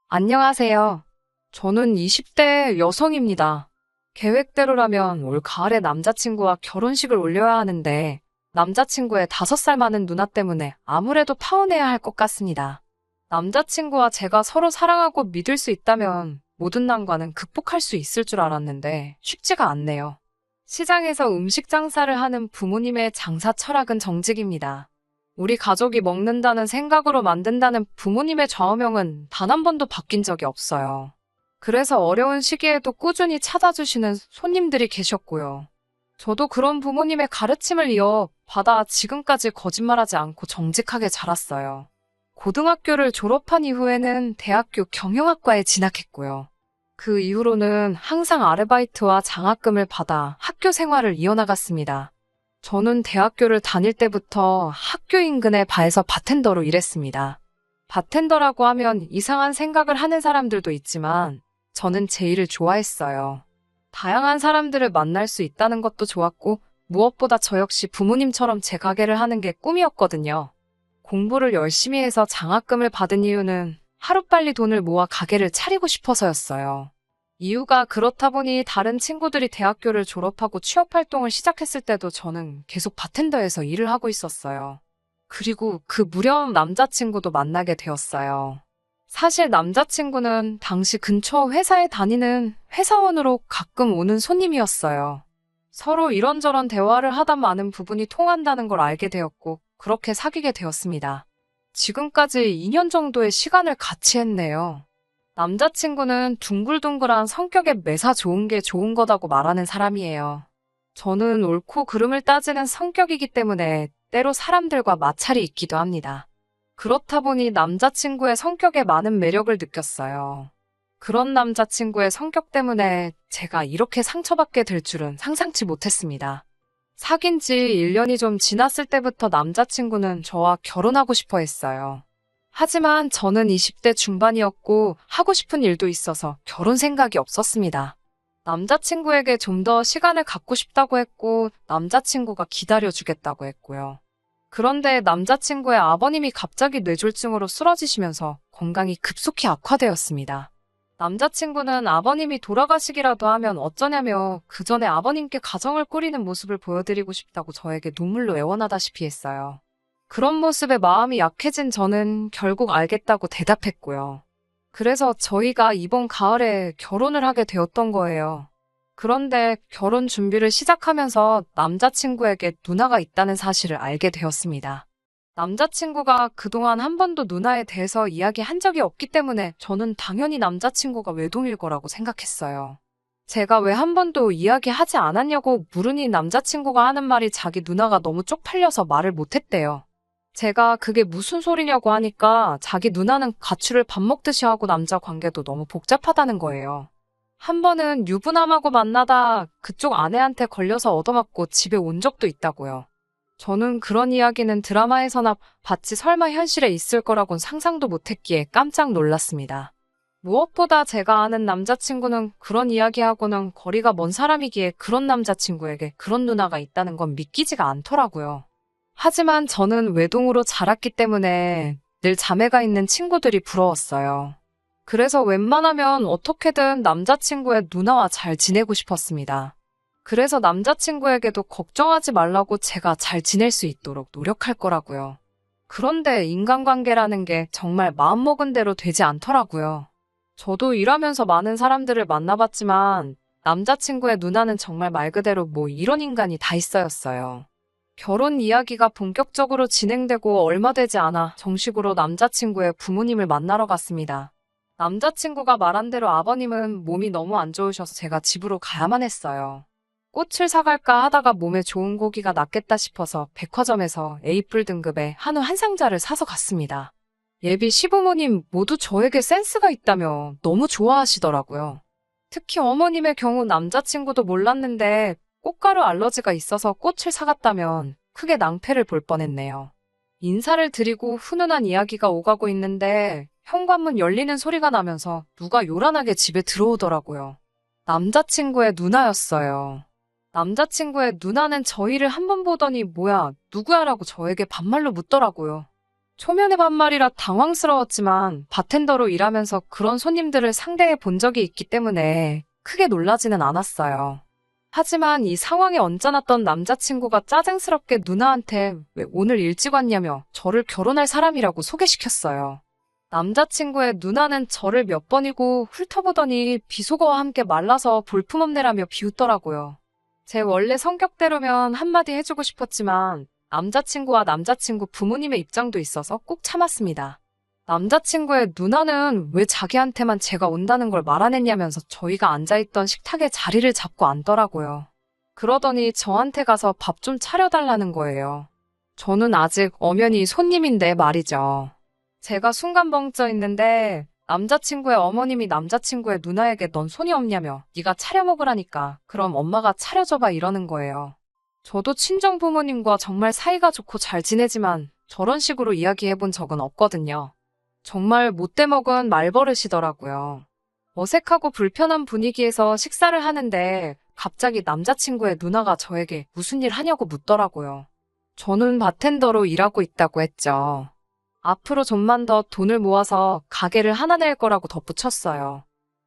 안녕하세요. 저는 20대 여성입니다. 계획대로라면 올 가을에 남자친구와 결혼식을 올려야 하는데 남자친구의 5살 많은 누나 때문에 아무래도 파혼해야 할 것 같습니다. 남자친구와 제가 서로 사랑하고 믿을 수 있다면 모든 난관은 극복할 수 있을 줄 알았는데 쉽지가 않네요. 시장에서 음식 장사를 하는 부모님의 장사 철학은 정직입니다. 우리 가족이 먹는다는 생각으로 만든다는 부모님의 좌우명은 단 한 번도 바뀐 적이 없어요. 그래서 어려운 시기에도 꾸준히 찾아주시는 손님들이 계셨고요. 저도 그런 부모님의 가르침을 이어받아 지금까지 거짓말하지 않고 정직하게 자랐어요. 고등학교를 졸업한 이후에는 대학교 경영학과에 진학했고요. 그 이후로는 항상 아르바이트와 장학금을 받아 학교 생활을 이어나갔습니다. 저는 대학교를 다닐 때부터 학교 인근의 바에서 바텐더로 일했습니다. 바텐더라고 하면 이상한 생각을 하는 사람들도 있지만 저는 제 일을 좋아했어요. 다양한 사람들을 만날 수 있다는 것도 좋았고 무엇보다 저 역시 부모님처럼 제 가게를 하는 게 꿈이었거든요. 공부를 열심히 해서 장학금을 받은 이유는 하루빨리 돈을 모아 가게를 차리고 싶어서였어요. 이유가 그렇다 보니 다른 친구들이 대학교를 졸업하고 취업활동을 시작했을 때도 저는 계속 바텐더에서 일을 하고 있었어요. 그리고 그 무렵 남자친구도 만나게 되었어요. 사실 남자친구는 당시 근처 회사에 다니는 회사원으로 가끔 오는 손님이었어요. 서로 이런저런 대화를 하다 많은 부분이 통한다는 걸 알게 되었고 그렇게 사귀게 되었습니다. 지금까지 2년 정도의 시간을 같이 했네요. 남자친구는 둥글둥글한 성격에 매사 좋은 게 좋은 거다고 말하는 사람이에요. 저는 옳고 그름을 따지는 성격이기 때문에 때로 사람들과 마찰이 있기도 합니다. 그렇다 보니 남자친구의 성격에 많은 매력을 느꼈어요. 그런 남자친구의 성격 때문에 제가 이렇게 상처받게 될 줄은 상상치 못했습니다. 사귄 지 1년이 좀 지났을 때부터 남자친구는 저와 결혼하고 싶어 했어요. 하지만 저는 20대 중반이었고 하고 싶은 일도 있어서 결혼 생각이 없었습니다. 남자친구에게 좀 더 시간을 갖고 싶다고 했고 남자친구가 기다려주겠다고 했고요. 그런데 남자친구의 아버님이 갑자기 뇌졸중으로 쓰러지시면서 건강이 급속히 악화되었습니다. 남자친구는 아버님이 돌아가시기라도 하면 어쩌냐며 그 전에 아버님께 가정을 꾸리는 모습을 보여드리고 싶다고 저에게 눈물로 애원하다시피 했어요. 그런 모습에 마음이 약해진 저는 결국 알겠다고 대답했고요. 그래서 저희가 이번 가을에 결혼을 하게 되었던 거예요. 그런데 결혼 준비를 시작하면서 남자친구에게 누나가 있다는 사실을 알게 되었습니다. 남자친구가 그동안 한 번도 누나에 대해서 이야기한 적이 없기 때문에 저는 당연히 남자친구가 외동일 거라고 생각했어요. 제가 왜 한 번도 이야기하지 않았냐고 물으니 남자친구가 하는 말이 자기 누나가 너무 쪽팔려서 말을 못했대요. 제가 그게 무슨 소리냐고 하니까 자기 누나는 가출을 밥 먹듯이 하고 남자 관계도 너무 복잡하다는 거예요. 한 번은 유부남하고 만나다 그쪽 아내한테 걸려서 얻어맞고 집에 온 적도 있다고요. 저는 그런 이야기는 드라마에서나 봤지 설마 현실에 있을 거라곤 상상도 못했기에 깜짝 놀랐습니다. 무엇보다 제가 아는 남자친구는 그런 이야기하고는 거리가 먼 사람이기에 그런 남자친구에게 그런 누나가 있다는 건 믿기지가 않더라고요. 하지만 저는 외동으로 자랐기 때문에 늘 자매가 있는 친구들이 부러웠어요. 그래서 웬만하면 어떻게든 남자친구의 누나와 잘 지내고 싶었습니다. 그래서 남자친구에게도 걱정하지 말라고 제가 잘 지낼 수 있도록 노력할 거라고요. 그런데 인간관계라는 게 정말 마음먹은 대로 되지 않더라고요. 저도 일하면서 많은 사람들을 만나봤지만 남자친구의 누나는 정말 말 그대로 뭐 이런 인간이 다 있어였어요. 결혼 이야기가 본격적으로 진행되고 얼마 되지 않아 정식으로 남자친구의 부모님을 만나러 갔습니다. 남자친구가 말한 대로 아버님은 몸이 너무 안 좋으셔서 제가 집으로 가야만 했어요. 꽃을 사갈까 하다가 몸에 좋은 고기가 낫겠다 싶어서 백화점에서 A+, 등급의 한우 한 상자를 사서 갔습니다. 예비 시부모님 모두 저에게 센스가 있다며 너무 좋아하시더라고요. 특히 어머님의 경우 남자친구도 몰랐는데 꽃가루 알러지가 있어서 꽃을 사갔다면 크게 낭패를 볼 뻔했네요. 인사를 드리고 훈훈한 이야기가 오가고 있는데 현관문 열리는 소리가 나면서 누가 요란하게 집에 들어오더라고요. 남자친구의 누나였어요. 남자친구의 누나는 저희를 한 번 보더니 뭐야 누구야라고 저에게 반말로 묻더라고요. 초면의 반말이라 당황스러웠지만 바텐더로 일하면서 그런 손님들을 상대해 본 적이 있기 때문에 크게 놀라지는 않았어요. 하지만 이 상황에 언짢았던 남자친구가 짜증스럽게 누나한테 왜 오늘 일찍 왔냐며 저를 결혼할 사람이라고 소개시켰어요. 남자친구의 누나는 저를 몇 번이고 훑어보더니 비속어와 함께 말라서 볼품없네라며 비웃더라고요. 제 원래 성격대로면 한마디 해주고 싶었지만 남자친구와 남자친구 부모님의 입장도 있어서 꾹 참았습니다. 남자친구의 누나는 왜 자기한테만 제가 온다는 걸 말 안 했냐면서 저희가 앉아있던 식탁에 자리를 잡고 앉더라고요. 그러더니 저한테 가서 밥 좀 차려달라는 거예요. 저는 아직 엄연히 손님인데 말이죠. 제가 순간 벙쪄 있는데 남자친구의 어머님이 남자친구의 누나에게 넌 손이 없냐며 네가 차려 먹으라니까 그럼 엄마가 차려줘봐 이러는 거예요. 저도 친정 부모님과 정말 사이가 좋고 잘 지내지만 저런 식으로 이야기해본 적은 없거든요. 정말 못돼먹은 말버릇이더라고요. 어색하고 불편한 분위기에서 식사를 하는데 갑자기 남자친구의 누나가 저에게 무슨 일 하냐고 묻더라고요. 저는 바텐더로 일하고 있다고 했죠. 앞으로 좀만 더 돈을 모아서 가게를 하나 낼 거라고 덧붙였어요.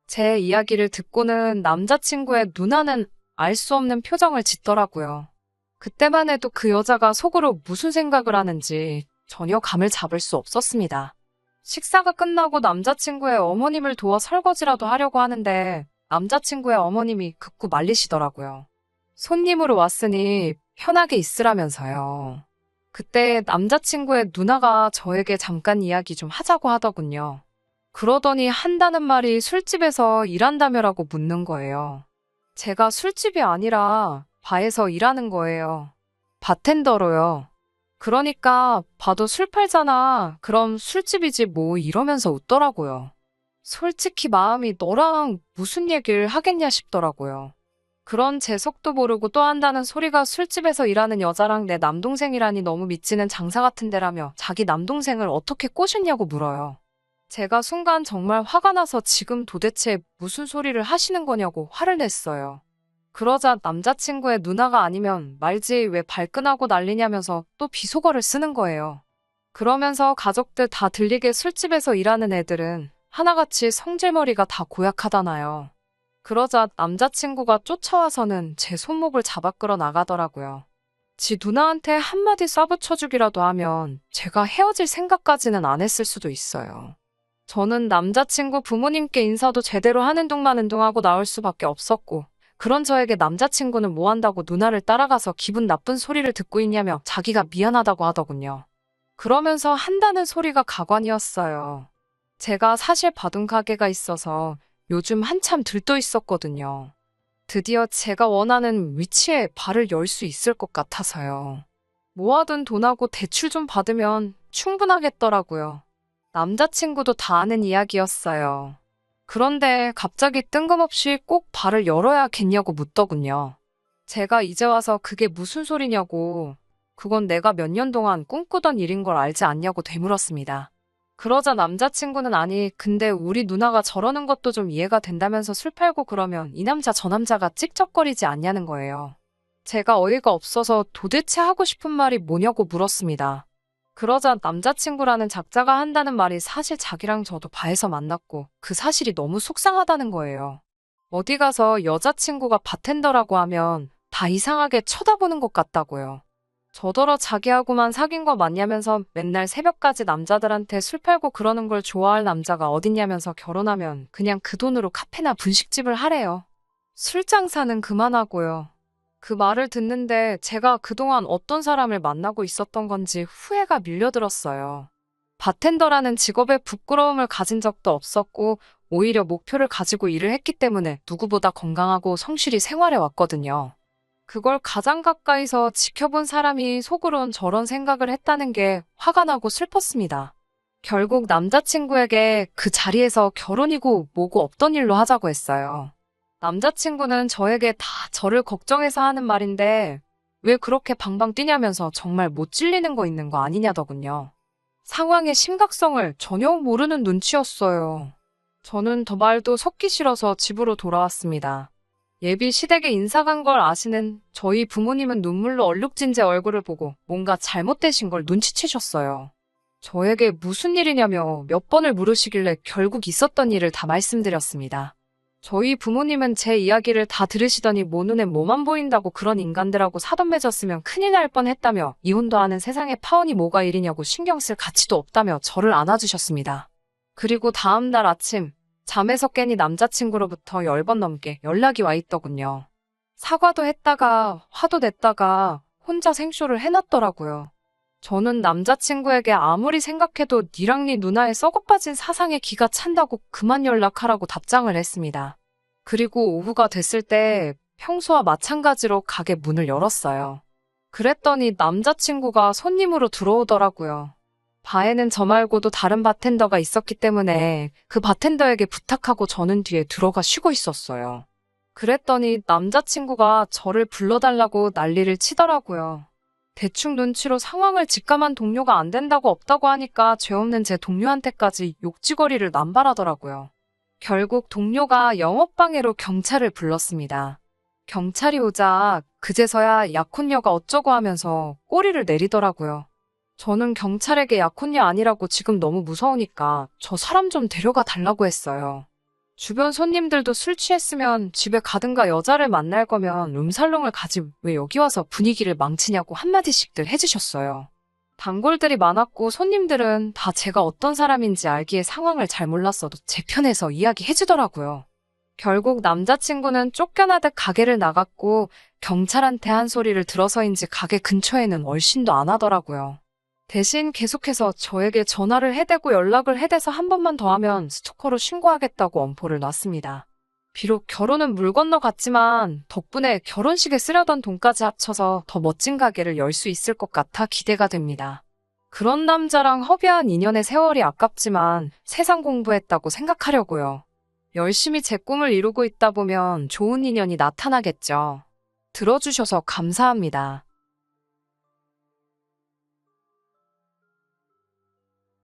제 이야기를 듣고는 남자친구의 누나는 알 수 없는 표정을 짓더라고요. 그때만 해도 그 여자가 속으로 무슨 생각을 하는지 전혀 감을 잡을 수 없었습니다. 식사가 끝나고 남자친구의 어머님을 도와 설거지라도 하려고 하는데 남자친구의 어머님이 극구 말리시더라고요. 손님으로 왔으니 편하게 있으라면서요. 그때 남자친구의 누나가 저에게 잠깐 이야기 좀 하자고 하더군요. 그러더니 한다는 말이 술집에서 일한다며라고 묻는 거예요. 제가 술집이 아니라 바에서 일하는 거예요. 바텐더로요. 그러니까 봐도 술 팔잖아. 그럼 술집이지 뭐 이러면서 웃더라고요. 솔직히 마음이 너랑 무슨 얘기를 하겠냐 싶더라고요. 그런 제 속도 모르고 또 한다는 소리가 술집에서 일하는 여자랑 내 남동생이라니 너무 미치는 장사 같은 데라며 자기 남동생을 어떻게 꼬셨냐고 물어요. 제가 순간 정말 화가 나서 지금 도대체 무슨 소리를 하시는 거냐고 화를 냈어요. 그러자 남자친구의 누나가 아니면 말지 왜 발끈하고 난리냐면서 또 비속어를 쓰는 거예요. 그러면서 가족들 다 들리게 술집에서 일하는 애들은 하나같이 성질머리가 다 고약하다나요. 그러자 남자친구가 쫓아와서는 제 손목을 잡아 끌어 나가더라고요. 지 누나한테 한마디 쏴붙여주기라도 하면 제가 헤어질 생각까지는 안 했을 수도 있어요. 저는 남자친구 부모님께 인사도 제대로 하는 둥 마는 둥 하고 나올 수밖에 없었고 그런 저에게 남자친구는 뭐 한다고 누나를 따라가서 기분 나쁜 소리를 듣고 있냐며 자기가 미안하다고 하더군요. 그러면서 한다는 소리가 가관이었어요. 제가 사실 봐둔 가게가 있어서 요즘 한참 들떠 있었거든요. 드디어 제가 원하는 위치에 발을 열 수 있을 것 같아서요. 모아둔 돈하고 대출 좀 받으면 충분하겠더라고요. 남자친구도 다 아는 이야기였어요. 그런데 갑자기 뜬금없이 꼭 발을 열어야겠냐고 묻더군요. 제가 이제 와서 그게 무슨 소리냐고, 그건 내가 몇 년 동안 꿈꾸던 일인 걸 알지 않냐고 되물었습니다. 그러자 남자친구는 아니, 근데 우리 누나가 저러는 것도 좀 이해가 된다면서 술 팔고 그러면 이 남자 저 남자가 찝쩍거리지 않냐는 거예요. 제가 어이가 없어서 도대체 하고 싶은 말이 뭐냐고 물었습니다. 그러자 남자친구라는 작자가 한다는 말이 사실 자기랑 저도 바에서 만났고 그 사실이 너무 속상하다는 거예요. 어디 가서 여자친구가 바텐더라고 하면 다 이상하게 쳐다보는 것 같다고요. 저더러 자기하고만 사귄 거 맞냐면서 맨날 새벽까지 남자들한테 술 팔고 그러는 걸 좋아할 남자가 어딨냐면서 결혼하면 그냥 그 돈으로 카페나 분식집을 하래요. 술 장사는 그만하고요. 그 말을 듣는데 제가 그동안 어떤 사람을 만나고 있었던 건지 후회가 밀려들었어요. 바텐더라는 직업에 부끄러움을 가진 적도 없었고 오히려 목표를 가지고 일을 했기 때문에 누구보다 건강하고 성실히 생활해 왔거든요. 그걸 가장 가까이서 지켜본 사람이 속으론 저런 생각을 했다는 게 화가 나고 슬펐습니다. 결국 남자친구에게 그 자리에서 결혼이고 뭐고 없던 일로 하자고 했어요. 남자친구는 저에게 다 저를 걱정해서 하는 말인데 왜 그렇게 방방 뛰냐면서 정말 못 질리는 거 있는 거 아니냐더군요. 상황의 심각성을 전혀 모르는 눈치였어요. 저는 더 말도 섞기 싫어서 집으로 돌아왔습니다. 예비 시댁에 인사 간 걸 아시는 저희 부모님은 눈물로 얼룩진 제 얼굴을 보고 뭔가 잘못되신 걸 눈치채셨어요. 저에게 무슨 일이냐며 몇 번을 물으시길래 결국 있었던 일을 다 말씀드렸습니다. 저희 부모님은 제 이야기를 다 들으시더니 뭐 눈에 뭐만 보인다고 그런 인간들하고 사돈 맺었으면 큰일 날 뻔했다며 이혼도 하는 세상에 파혼이 뭐가 일이냐고 신경 쓸 가치도 없다며 저를 안아주셨습니다. 그리고 다음 날 아침 잠에서 깨니 남자친구로부터 10번 넘게 연락이 와 있더군요. 사과도 했다가 화도 냈다가 혼자 생쇼를 해놨더라고요. 저는 남자친구에게 아무리 생각해도 니랑 니 누나의 썩어빠진 사상에 기가 찬다고 그만 연락하라고 답장을 했습니다. 그리고 오후가 됐을 때 평소와 마찬가지로 가게 문을 열었어요. 그랬더니 남자친구가 손님으로 들어오더라고요. 바에는 저 말고도 다른 바텐더가 있었기 때문에 그 바텐더에게 부탁하고 저는 뒤에 들어가 쉬고 있었어요. 그랬더니 남자친구가 저를 불러달라고 난리를 치더라고요. 대충 눈치로 상황을 직감한 동료가 안 된다고 없다고 하니까 죄 없는 제 동료한테까지 욕지거리를 남발하더라고요. 결국 동료가 영업방해로 경찰을 불렀습니다. 경찰이 오자 그제서야 약혼녀가 어쩌고 하면서 꼬리를 내리더라고요. 저는 경찰에게 약혼녀 아니라고 지금 너무 무서우니까 저 사람 좀 데려가 달라고 했어요. 주변 손님들도 술 취했으면 집에 가든가 여자를 만날 거면 룸살롱을 가지 왜 여기 와서 분위기를 망치냐고 한마디씩들 해주셨어요. 단골들이 많았고 손님들은 다 제가 어떤 사람인지 알기에 상황을 잘 몰랐어도 제 편에서 이야기해주더라고요. 결국 남자친구는 쫓겨나듯 가게를 나갔고 경찰한테 한 소리를 들어서인지 가게 근처에는 얼씬도 안 하더라고요. 대신 계속해서 저에게 전화를 해대고 연락을 해대서 한 번만 더 하면 스토커로 신고하겠다고 엄포를 놨습니다. 비록 결혼은 물 건너 갔지만 덕분에 결혼식에 쓰려던 돈까지 합쳐서 더 멋진 가게를 열 수 있을 것 같아 기대가 됩니다. 그런 남자랑 허비한 인연의 세월이 아깝지만 세상 공부했다고 생각하려고요. 열심히 제 꿈을 이루고 있다 보면 좋은 인연이 나타나겠죠. 들어주셔서 감사합니다.